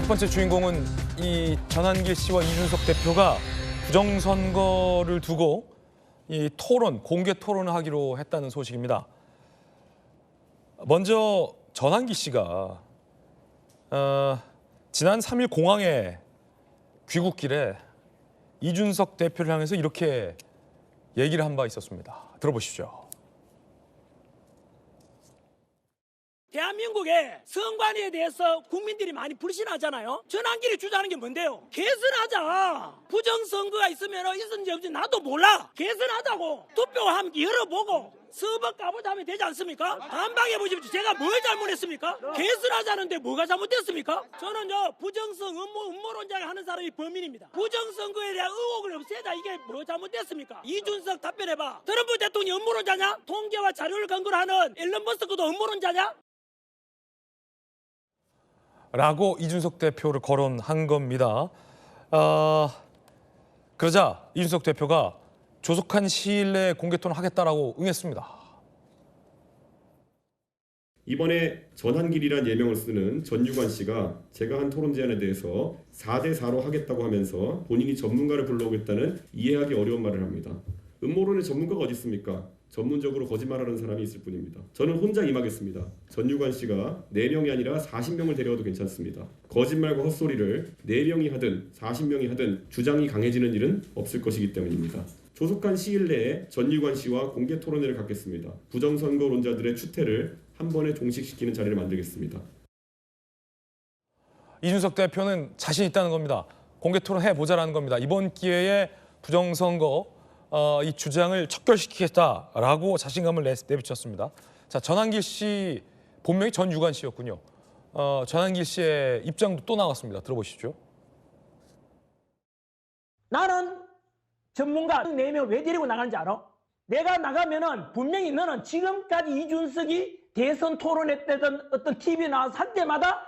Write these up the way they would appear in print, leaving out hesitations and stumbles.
첫 번째 주인공은 이 전한길 씨와 이준석 대표가 부정선거를 두고 이 토론, 공개 토론을 하기로 했다는 소식입니다. 먼저 전한길 씨가 지난 3일 공항에 귀국길에 이준석 대표를 향해서 이렇게 얘기를 한 바 있었습니다. 들어보시죠. 대한민국의 선관위에 대해서 국민들이 많이 불신하잖아요. 전한길이 주장하는 게 뭔데요? 개선하자. 부정선거가 있으면 있었는지 없는지 나도 몰라. 개선하자고. 투표함 열어보고 서버 까보자 하면 되지 않습니까? 반박해 보십시오. 제가 뭘 잘못했습니까? 개선하자는데 뭐가 잘못됐습니까? 저는요, 부정선 음모론자가 하는 사람이 범인입니다. 부정선거에 대한 의혹을 없애자. 이게 뭐 잘못됐습니까? 이준석 답변해봐. 트럼프 대통령이 음모론자냐? 통계와 자료를 근거로 하는 일론 머스크도 음모론자냐? 라고 이준석 대표를 거론한 겁니다. 그러자 이준석 대표가 조속한 시일 내에 공개 토론하겠다라고 응했습니다. 이번에 전한길이란 예명을 쓰는 전유관 씨가 제가 한 토론 제안에 대해서 4대4로 하겠다고 하면서 본인이 전문가를 불러오겠다는 이해하기 어려운 말을 합니다. 음모론의 전문가가 어디 있습니까? 전문적으로 거짓말하는 사람이 있을 뿐입니다. 저는 혼자 임하겠습니다. 전유관 씨가 4명이 아니라 40명을 데려와도 괜찮습니다. 거짓말과 헛소리를 4명이 하든 40명이 하든 주장이 강해지는 일은 없을 것이기 때문입니다. 조속한 시일 내에 전유관 씨와 공개 토론회를 갖겠습니다. 부정선거론자들의 추태를 한 번에 종식시키는 자리를 만들겠습니다. 이준석 대표는 자신 있다는 겁니다. 공개 토론 해보자라는 겁니다. 이번 기회에 부정선거 이 주장을 척결시키겠다라고 자신감을 내비쳤습니다. 자, 전한길 씨 본명이 전유관 씨였군요. 전한길 씨의 입장도 또 나왔습니다. 들어보시죠. 나는 전문가 4명 왜 데리고 나가는지 알아? 내가 나가면은 분명히 너는 지금까지 이준석이 대선 토론했던 어떤 TV에 나와서 할 때마다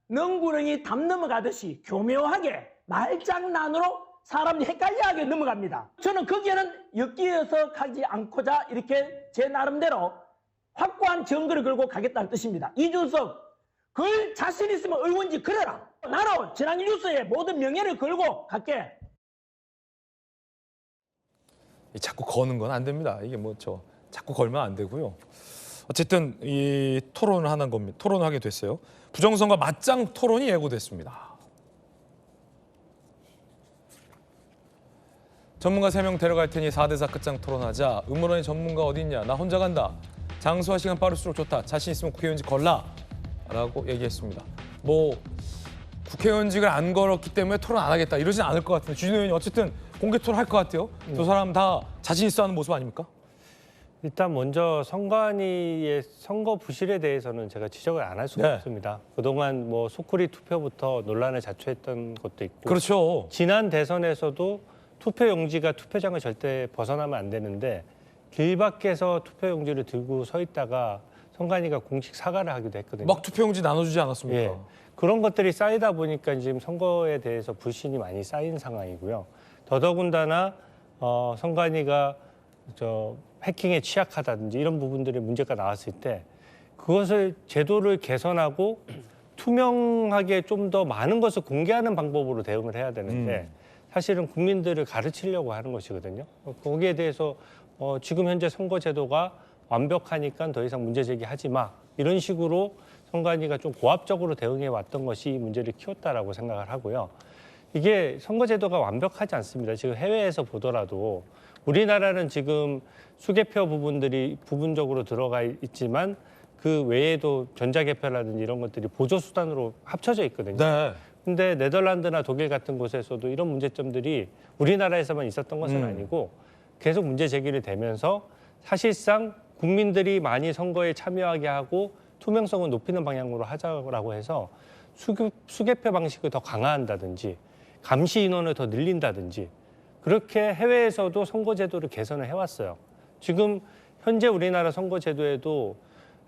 능구렁이 담 넘어가듯이 교묘하게 말장난으로 사람이 헷갈려하게 넘어갑니다. 저는 거기에는 엮여서 가지 않고자 이렇게 제 나름대로 확고한 증거를 걸고 가겠다는 뜻입니다. 이준석, 그 자신 있으면 의원직 그래라. 나는 전한길 뉴스에 모든 명예를 걸고 갈게. 자꾸 거는 건 안 됩니다. 이게 자꾸 걸면 안 되고요. 어쨌든 이 토론을 하는 겁니다. 토론을 하게 됐어요. 부정선거 맞짱 토론이 예고됐습니다. 전문가 3명 데려갈 테니 4대4 끝장 토론하자. 음모론의 전문가 어디 있냐? 나 혼자 간다. 장소와 시간 빠를수록 좋다. 자신 있으면 국회의원직 걸라. 라고 얘기했습니다. 국회의원직을 안 걸었기 때문에 토론 안 하겠다. 이러진 않을 것 같은데. 주진우 의원이 어쨌든 공개 토론 할 것 같아요. 두 사람 다 자신 있어 하는 모습 아닙니까? 일단 먼저 선관위의 선거 부실에 대해서는 제가 지적을 안 할 수가 없습니다. 그동안 소쿠리 투표부터 논란을 자초했던 것도 있고. 그렇죠. 지난 대선에서도 투표용지가 투표장을 절대 벗어나면 안 되는데 길 밖에서 투표용지를 들고 서 있다가 선관위가 공식 사과를 하기도 했거든요. 막 투표용지 나눠주지 않았습니까? 예. 그런 것들이 쌓이다 보니까 지금 선거에 대해서 불신이 많이 쌓인 상황이고요. 더더군다나 선관위가 해킹에 취약하다든지 이런 부분들의 문제가 나왔을 때 그것을 제도를 개선하고 투명하게 좀 더 많은 것을 공개하는 방법으로 대응을 해야 되는데 사실은 국민들을 가르치려고 하는 것이거든요. 거기에 대해서 지금 현재 선거제도가 완벽하니까 더 이상 문제 제기하지 마. 이런 식으로 선관위가 좀 고압적으로 대응해 왔던 것이 문제를 키웠다라고 생각을 하고요. 이게 선거제도가 완벽하지 않습니다. 지금 해외에서 보더라도 우리나라는 지금 수개표 부분들이 부분적으로 들어가 있지만 그 외에도 전자개표라든지 이런 것들이 보조수단으로 합쳐져 있거든요. 네. 근데 네덜란드나 독일 같은 곳에서도 이런 문제점들이 우리나라에서만 있었던 것은 아니고 계속 문제 제기를 되면서 사실상 국민들이 많이 선거에 참여하게 하고 투명성을 높이는 방향으로 하자고 해서 수개표 방식을 더 강화한다든지 감시 인원을 더 늘린다든지 그렇게 해외에서도 선거제도를 개선을 해왔어요. 지금 현재 우리나라 선거제도에도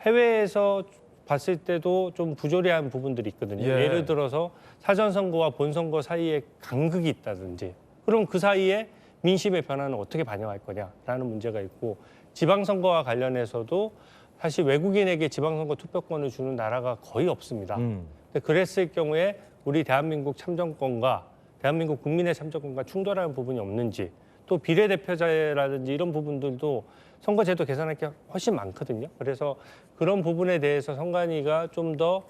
해외에서 봤을 때도 좀 부조리한 부분들이 있거든요. 예를 들어서 사전선거와 본선거 사이에 간극이 있다든지 그럼 그 사이에 민심의 변화는 어떻게 반영할 거냐라는 문제가 있고 지방선거와 관련해서도 사실 외국인에게 지방선거 투표권을 주는 나라가 거의 없습니다. 근데 그랬을 경우에 우리 대한민국 참정권과 대한민국 국민의 참정권과 충돌하는 부분이 없는지, 또 비례대표제라든지 이런 부분들도 선거제도 개선할 게 훨씬 많거든요. 그래서 그런 부분에 대해서 선관위가 좀 더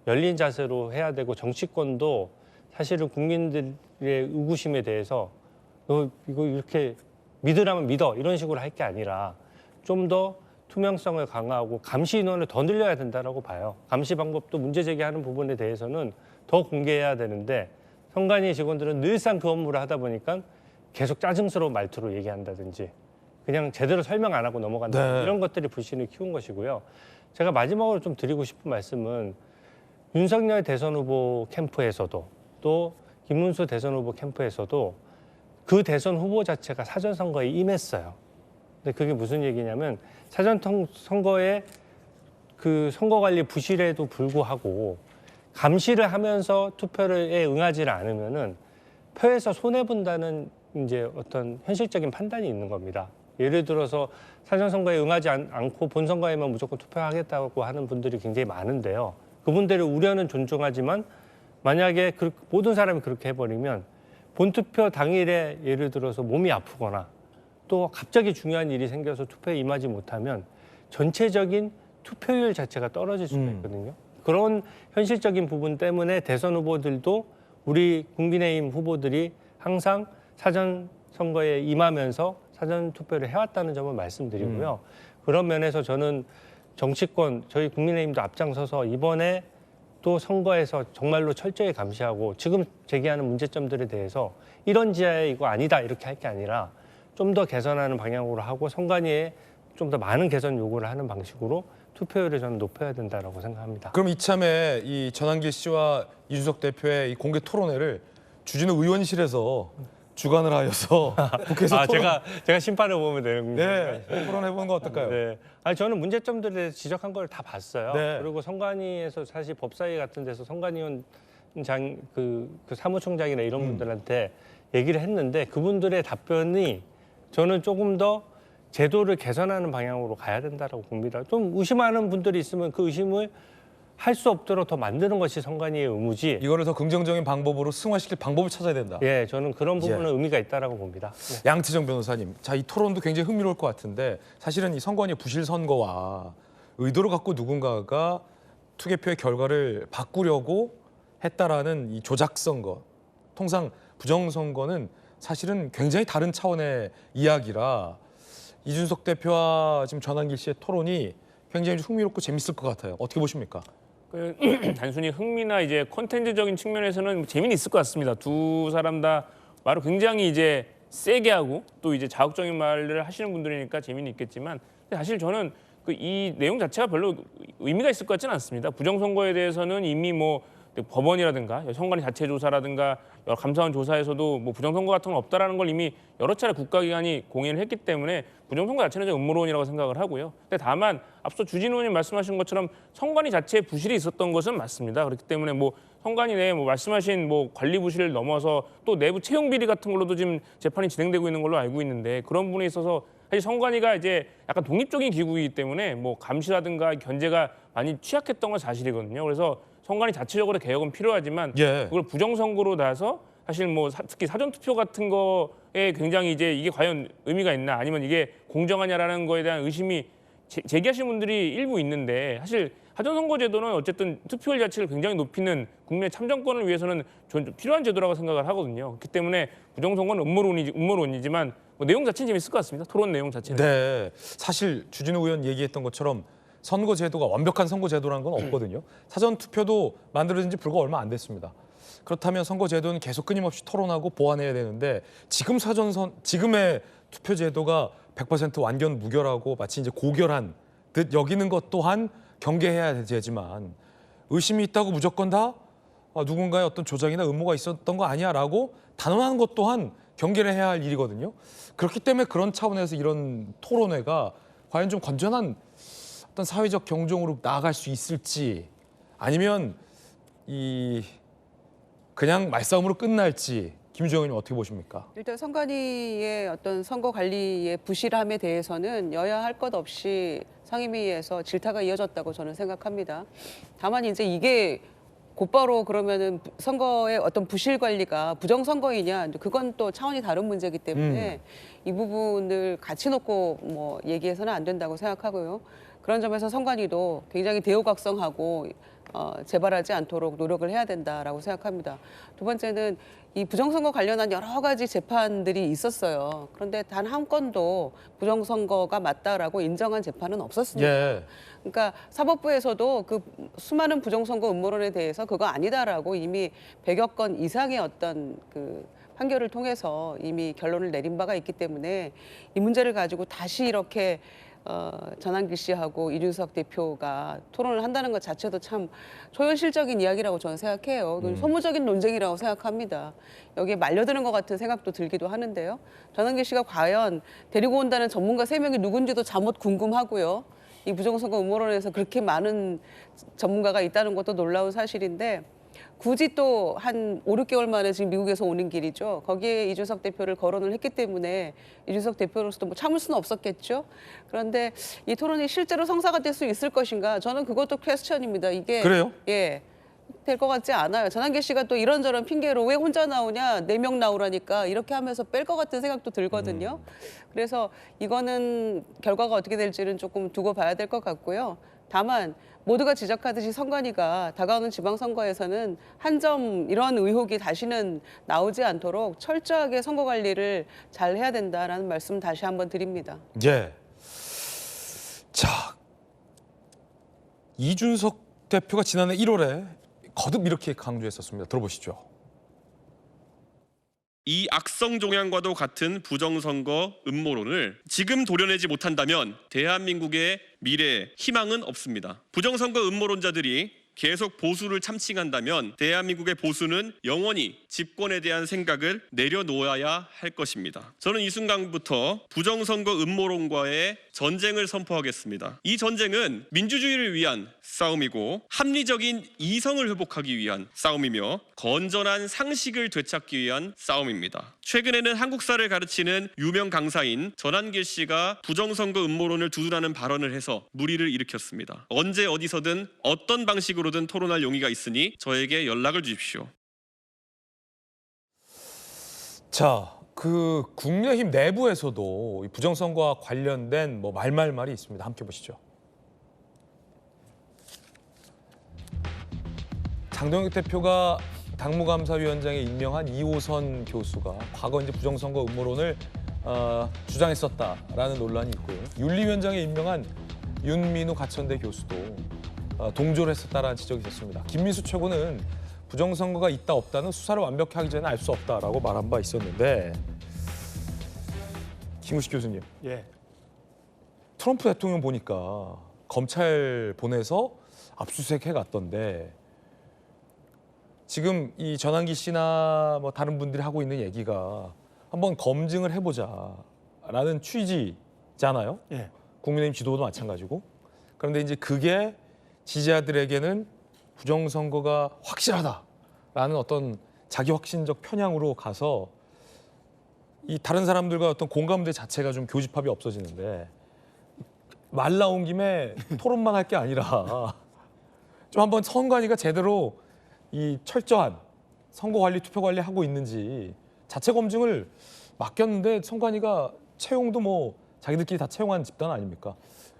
열린 자세로 해야 되고, 정치권도 사실은 국민들의 의구심에 대해서 너 이거 이렇게 믿으라면 믿어 이런 식으로 할 게 아니라 좀 더 투명성을 강화하고 감시 인원을 더 늘려야 된다라고 봐요. 감시 방법도 문제 제기하는 부분에 대해서는 더 공개해야 되는데, 선관위 직원들은 늘상 그 업무를 하다 보니까 계속 짜증스러운 말투로 얘기한다든지 그냥 제대로 설명 안 하고 넘어간다, 네. 이런 것들이 불신을 키운 것이고요. 제가 마지막으로 좀 드리고 싶은 말씀은, 윤석열 대선 후보 캠프에서도 또 김문수 대선 후보 캠프에서도 그 대선 후보 자체가 사전 선거에 임했어요. 근데 그게 무슨 얘기냐면, 사전 선거에 그 선거 관리 부실에도 불구하고 감시를 하면서 투표에 응하지 않으면은 표에서 손해 본다는 이제 어떤 현실적인 판단이 있는 겁니다. 예를 들어서 사전 선거에 응하지 않고 본 선거에만 무조건 투표하겠다고 하는 분들이 굉장히 많은데요. 그분들의 우려는 존중하지만, 만약에 모든 사람이 그렇게 해버리면 본투표 당일에 예를 들어서 몸이 아프거나 또 갑자기 중요한 일이 생겨서 투표에 임하지 못하면 전체적인 투표율 자체가 떨어질 수가 있거든요. 그런 현실적인 부분 때문에 대선 후보들도, 우리 국민의힘 후보들이 항상 사전 선거에 임하면서 사전 투표를 해왔다는 점을 말씀드리고요. 그런 면에서 저는 정치권, 저희 국민의힘도 앞장서서 이번에 또 선거에서 정말로 철저히 감시하고, 지금 제기하는 문제점들에 대해서 이런 지하에 이거 아니다 이렇게 할 게 아니라 좀 더 개선하는 방향으로 하고, 선관위에 좀 더 많은 개선 요구를 하는 방식으로 투표율을 저는 높여야 된다고 생각합니다. 그럼 이참에 이 전한길 씨와 이준석 대표의 이 공개 토론회를 주진우 의원실에서 주관을 하여서 국회에서 제가 심판을 보면 되는 네, 토론해보는 거 어떨까요? 네. 아니, 저는 문제점들에 대해서 지적한 걸 다 봤어요. 네. 그리고 선관위에서 사실 법사위 같은 데서 선관위원 그 사무총장이나 이런 분들한테 얘기를 했는데, 그분들의 답변이 저는 조금 더 제도를 개선하는 방향으로 가야 된다고 봅니다. 좀 의심하는 분들이 있으면 그 의심을 할 수 없도록 더 만드는 것이 선관위의 의무지. 이거를 더 긍정적인 방법으로 승화시킬 방법을 찾아야 된다. 예, 저는 그런 부분은 의미가 있다라고 봅니다. 네. 양태정 변호사님, 자, 이 토론도 굉장히 흥미로울 것 같은데, 사실은 이 선관위 부실 선거와 의도를 갖고 누군가가 투개표의 결과를 바꾸려고 했다라는 이 조작 선거, 통상 부정 선거는 사실은 굉장히 다른 차원의 이야기라, 이준석 대표와 지금 전한길 씨의 토론이 굉장히 흥미롭고 재밌을 것 같아요. 어떻게 보십니까? 단순히 흥미나 이제 콘텐츠적인 측면에서는 재미는 있을 것 같습니다. 두 사람 다 말을 굉장히 이제 세게 하고 또 이제 자극적인 말을 하시는 분들이니까 재미는 있겠지만, 사실 저는 이 내용 자체가 별로 의미가 있을 것 같지는 않습니다. 부정선거에 대해서는 이미 뭐 법원이라든가 선관위 자체 조사라든가 여러 감사원 조사에서도 뭐 부정선거 같은 건 없다라는 걸 이미 여러 차례 국가기관이 공인을 했기 때문에 부정선거 자체는 좀 음모론이라고 생각을 하고요. 근데 다만 앞서 주진우 의원님 말씀하신 것처럼 선관위 자체에 부실이 있었던 것은 맞습니다. 그렇기 때문에 뭐 선관위 내에 뭐 말씀하신 뭐 관리 부실을 넘어서 또 내부 채용 비리 같은 걸로도 지금 재판이 진행되고 있는 걸로 알고 있는데, 그런 부분에 있어서 사실 선관위가 이제 약간 독립적인 기구이기 때문에 뭐 감시라든가 견제가 많이 취약했던 건 사실이거든요. 그래서 선관위 자체적으로 개혁은 필요하지만 그걸 부정선거로 나서 사실 뭐 특히 사전투표 같은 거에 굉장히 이제 이게 과연 의미가 있나, 아니면 이게 공정하냐라는 거에 대한 의심이 제기하시는 분들이 일부 있는데, 사실 사전선거제도는 어쨌든 투표율 자체를 굉장히 높이는 국민의 참정권을 위해서는 필요한 제도라고 생각을 하거든요. 그렇기 때문에 부정선거는 음모론이지만 뭐 내용 자체는 재밌을 것 같습니다. 토론 내용 자체는. 네, 사실 주진우 의원 얘기했던 것처럼 선거제도가 완벽한 선거제도라는 건 없거든요. 사전투표도 만들어진 지 불과 얼마 안 됐습니다. 그렇다면 선거제도는 계속 끊임없이 토론하고 보완해야 되는데, 지금의 투표제도가 100% 완전 무결하고 마치 이제 고결한 듯 여기는 것 또한 경계해야 되지만, 의심이 있다고 무조건 다 누군가의 어떤 조작이나 음모가 있었던 거 아니야라고 단언하는 것 또한 경계를 해야 할 일이거든요. 그렇기 때문에 그런 차원에서 이런 토론회가 과연 좀 건전한 어떤 사회적 경종으로 나아갈 수 있을지, 아니면 그냥 말싸움으로 끝날지, 김주영 의원님 어떻게 보십니까? 일단 선관위의 어떤 선거 관리의 부실함에 대해서는 여야 할 것 없이 상임위에서 질타가 이어졌다고 저는 생각합니다. 다만 이제 이게 곧바로 그러면은 선거의 어떤 부실 관리가 부정선거이냐, 그건 또 차원이 다른 문제이기 때문에 이 부분을 같이 놓고 뭐 얘기해서는 안 된다고 생각하고요. 그런 점에서 선관위도 굉장히 대우각성하고 재발하지 않도록 노력을 해야 된다라고 생각합니다. 두 번째는 이 부정선거 관련한 여러 가지 재판들이 있었어요. 그런데 단 한 건도 부정선거가 맞다라고 인정한 재판은 없었습니다. 예. 그러니까 사법부에서도 그 수많은 부정선거 음모론에 대해서 그거 아니다라고 이미 100여 건 이상의 어떤 그 판결을 통해서 이미 결론을 내린 바가 있기 때문에 이 문제를 가지고 다시 이렇게 전한길 씨하고 이준석 대표가 토론을 한다는 것 자체도 참 초현실적인 이야기라고 저는 생각해요. 소모적인 논쟁이라고 생각합니다. 여기에 말려드는 것 같은 생각도 들기도 하는데요. 전한길 씨가 과연 데리고 온다는 전문가 3명이 누군지도 잠옷 궁금하고요. 이 부정선거 음모론에서 그렇게 많은 전문가가 있다는 것도 놀라운 사실인데 굳이 또 한 5, 6개월 만에 지금 미국에서 오는 길이죠. 거기에 이준석 대표를 거론을 했기 때문에 이준석 대표로서도 뭐 참을 수는 없었겠죠. 그런데 이 토론이 실제로 성사가 될 수 있을 것인가? 저는 그것도 퀘스천입니다. 이게 그래요? 예. 될 것 같지 않아요. 전한길 씨가 또 이런저런 핑계로 왜 혼자 나오냐, 4명 나오라니까 이렇게 하면서 뺄 것 같은 생각도 들거든요. 그래서 이거는 결과가 어떻게 될지는 조금 두고 봐야 될 것 같고요. 다만 모두가 지적하듯이 선관위가 다가오는 지방선거에서는 한 점 이런 의혹이 다시는 나오지 않도록 철저하게 선거 관리를 잘 해야 된다라는 말씀 다시 한번 드립니다. 예. 자, 이준석 대표가 지난해 1월에 거듭 이렇게 강조했었습니다. 들어보시죠. 이 악성 종양과도 같은 부정선거 음모론을 지금 도려내지 못한다면 대한민국의 미래에 희망은 없습니다. 부정선거 음모론자들이 계속 보수를 참칭한다면 대한민국의 보수는 영원히 집권에 대한 생각을 내려놓아야 할 것입니다. 저는 이 순간부터 부정선거 음모론과의 전쟁을 선포하겠습니다. 이 전쟁은 민주주의를 위한 싸움이고 합리적인 이성을 회복하기 위한 싸움이며 건전한 상식을 되찾기 위한 싸움입니다. 최근에는 한국사를 가르치는 유명 강사인 전한길 씨가 부정선거 음모론을 두둔하는 발언을 해서 물의를 일으켰습니다. 언제 어디서든 어떤 방식으로든 토론할 용의가 있으니 저에게 연락을 주십시오. 자, 그 국민의힘 내부에서도 이 부정선거와 관련된 뭐 말이 있습니다. 함께 보시죠. 장동혁 대표가 당무감사위원장에 임명한 이호선 교수가 과거 이제 부정선거 음모론을 주장했었다라는 논란이 있고요. 윤리위원장에 임명한 윤민우 가천대 교수도 동조를 했었다라는 지적이 있었습니다. 김민수 최고는 부정선거가 있다 없다는 수사를 완벽히 하기 전에 알 수 없다라고 말한 바 있었는데 김우식 교수님, 예. 트럼프 대통령 보니까 검찰 보내서 압수수색 해갔던데 지금 이 전한기 씨나 뭐 다른 분들이 하고 있는 얘기가 한번 검증을 해보자라는 취지잖아요. 예. 국민의힘 지도부도 마찬가지고. 그런데 이제 그게 지지자들에게는 부정선거가 확실하다라는 어떤 자기 확신적 편향으로 가서 이 다른 사람들과 어떤 공감대 자체가 좀 교집합이 없어지는데 말 나온 김에 토론만 할 게 아니라 좀 한번 선관위가 제대로 이 철저한 선거 관리, 투표 관리 하고 있는지 자체 검증을 맡겼는데 선관위가 채용도 뭐 자기들끼리 다 채용한 집단 아닙니까?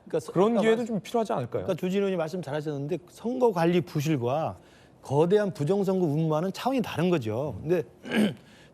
그러니까 그런 기회도 좀 필요하지 않을까요? 그러니까 주진우 의원이 말씀 잘하셨는데 선거 관리 부실과 거대한 부정선거 음모와는 차원이 다른 거죠. 근데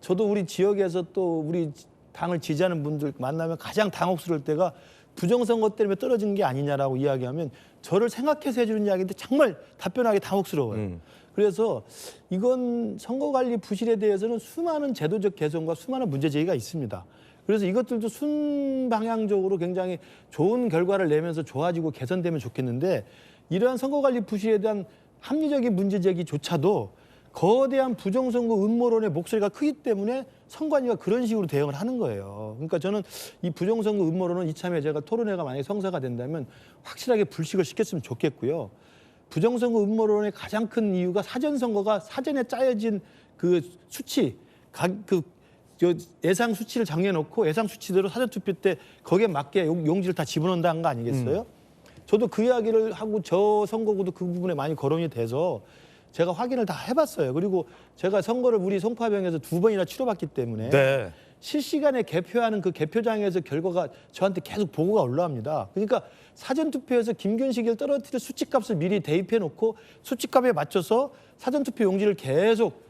저도 우리 지역에서 또 우리 당을 지지하는 분들 만나면 가장 당혹스러울 때가 부정선거 때문에 떨어진 게 아니냐라고 이야기하면 저를 생각해서 해주는 이야기인데 정말 답변하기 당혹스러워요. 그래서 이건 선거관리 부실에 대해서는 수많은 제도적 개선과 수많은 문제 제기가 있습니다. 그래서 이것들도 순방향적으로 굉장히 좋은 결과를 내면서 좋아지고 개선되면 좋겠는데 이러한 선거관리 부실에 대한 합리적인 문제 제기조차도 거대한 부정선거 음모론의 목소리가 크기 때문에 선관위가 그런 식으로 대응을 하는 거예요. 그러니까 저는 이 부정선거 음모론은 이참에 제가 토론회가 만약에 성사가 된다면 확실하게 불식을 시켰으면 좋겠고요. 부정선거 음모론의 가장 큰 이유가 사전선거가 사전에 짜여진 그 수치, 예상 수치를 정해놓고 예상 수치대로 사전투표 때 거기에 맞게 용지를 다 집어넣는다는 거 아니겠어요? 저도 그 이야기를 하고 저 선거구도 그 부분에 많이 거론이 돼서 제가 확인을 다 해봤어요. 그리고 제가 선거를 우리 송파병에서 2번이나 치러봤기 때문에 네. 실시간에 개표하는 그 개표장에서 결과가 저한테 계속 보고가 올라옵니다. 그러니까 사전투표에서 김근식을 떨어뜨릴 수치값을 미리 대입해놓고 수치값에 맞춰서 사전투표 용지를 계속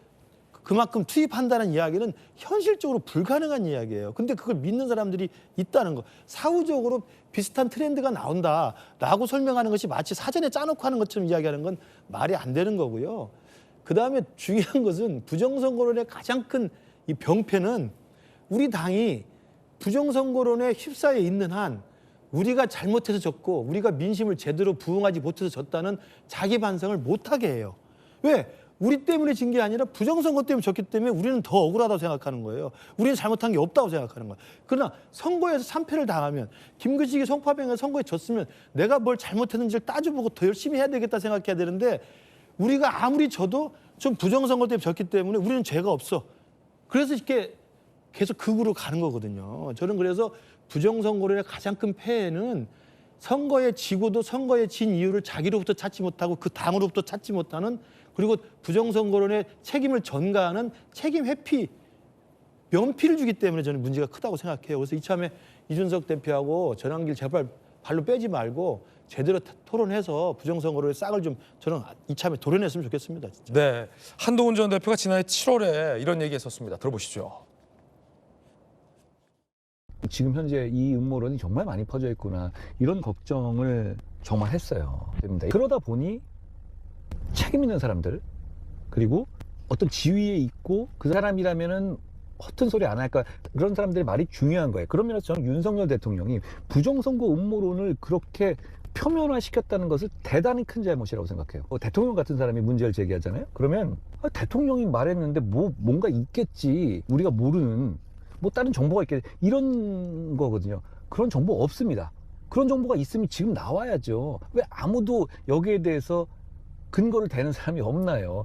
그만큼 투입한다는 이야기는 현실적으로 불가능한 이야기예요. 근데 그걸 믿는 사람들이 있다는 거. 사후적으로 비슷한 트렌드가 나온다라고 설명하는 것이 마치 사전에 짜놓고 하는 것처럼 이야기하는 건 말이 안 되는 거고요. 그다음에 중요한 것은 부정선거론의 가장 큰 이 병폐는 우리 당이 부정선거론에 휩싸여 있는 한 우리가 잘못해서 졌고 우리가 민심을 제대로 부응하지 못해서 졌다는 자기 반성을 못하게 해요. 왜? 우리 때문에 진 게 아니라 부정선거 때문에 졌기 때문에 우리는 더 억울하다고 생각하는 거예요. 우리는 잘못한 게 없다고 생각하는 거예요. 그러나 선거에서 참패를 당하면 김근식이 송파병에서 선거에 졌으면 내가 뭘 잘못했는지를 따져보고 더 열심히 해야 되겠다 생각해야 되는데 우리가 아무리 져도 좀 부정선거 때문에 졌기 때문에 우리는 죄가 없어. 그래서 이렇게 계속 극으로 가는 거거든요. 저는 그래서 부정선거론의 가장 큰 폐해는 선거에 지고도 선거에 진 이유를 자기로부터 찾지 못하고 그 당으로부터 찾지 못하는 그리고 부정선거론의 책임을 전가하는 책임 회피, 면피를 주기 때문에 저는 문제가 크다고 생각해요. 그래서 이참에 이준석 대표하고 전환길 제발 발로 빼지 말고 제대로 토론해서 부정선거론의 싹을 좀 저는 이참에 도려냈으면 좋겠습니다. 진짜. 네. 한동훈 전 대표가 지난해 7월에 이런 얘기했었습니다. 들어보시죠. 지금 현재 이 음모론이 정말 많이 퍼져 있구나 이런 걱정을 정말 했어요. 그러다 보니 책임 있는 사람들 그리고 어떤 지위에 있고 그 사람이라면은 허튼 소리 안 할까 그런 사람들의 말이 중요한 거예요. 그런 면에서 저는 윤석열 대통령이 부정선거 음모론을 그렇게 표면화시켰다는 것을 대단히 큰 잘못이라고 생각해요. 대통령 같은 사람이 문제를 제기하잖아요. 그러면 대통령이 말했는데 뭔가 있겠지 우리가 모르는 뭐 다른 정보가 있겠지 이런 거거든요. 그런 정보 없습니다. 그런 정보가 있으면 지금 나와야죠. 왜 아무도 여기에 대해서 근거를 대는 사람이 없나요?